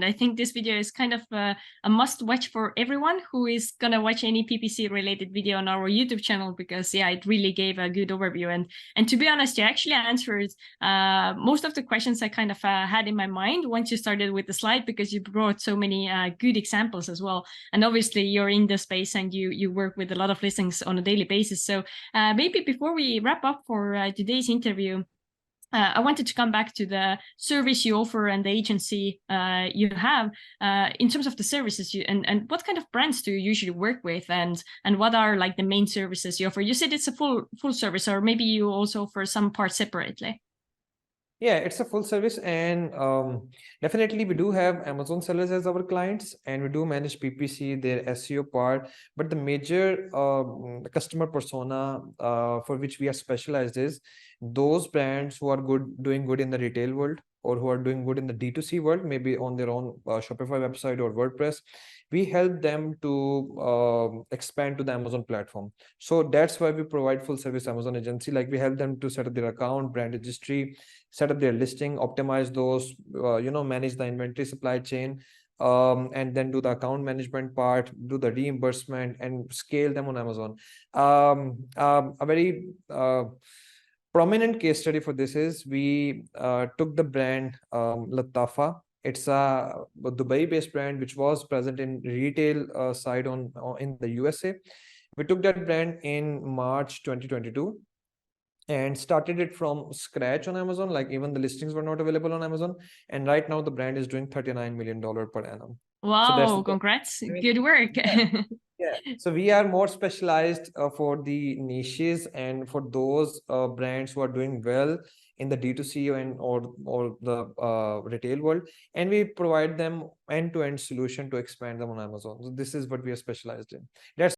I think this video is kind of a must watch for everyone who is going to watch any PPC related video on our YouTube channel, because yeah, it really gave a good overview. And to be honest, you actually answered most of the questions I kind of had in my mind once you started with the slide, because you brought so many good examples as well. And obviously you're in the space and you work with a lot of listings on a daily basis. So maybe before we wrap up for today's interview, I wanted to come back to the service you offer and the agency you have in terms of the services and what kind of brands do you usually work with, and what are like the main services you offer? You said it's a full service, or maybe you also offer some parts separately. Yeah, it's a full service, and definitely we do have Amazon sellers as our clients, and we do manage PPC, their SEO part. But the major customer persona for which we are specialized is those brands who are doing good in the retail world, or who are doing good in the D2C world, maybe on their own Shopify website or WordPress. We help them to expand to the Amazon platform. So that's why we provide full service Amazon agency. Like, we help them to set up their account, brand registry, set up their listing, optimize those, manage the inventory supply chain, and then do the account management part, do the reimbursement, and scale them on Amazon. A very prominent case study for this is we took the brand Latafa. It's a Dubai-based brand which was present in retail side in the USA. We took that brand in March 2022 and started it from scratch on Amazon. Like, even the listings were not available on Amazon. And right now the brand is doing $39 million per annum. So that's Wow, congrats. Good work. Yeah. So we are more specialized for the niches and for those brands who are doing well in the D2C or the retail world, and we provide them end-to-end solution to expand them on Amazon. So this is what we are specialized in. That's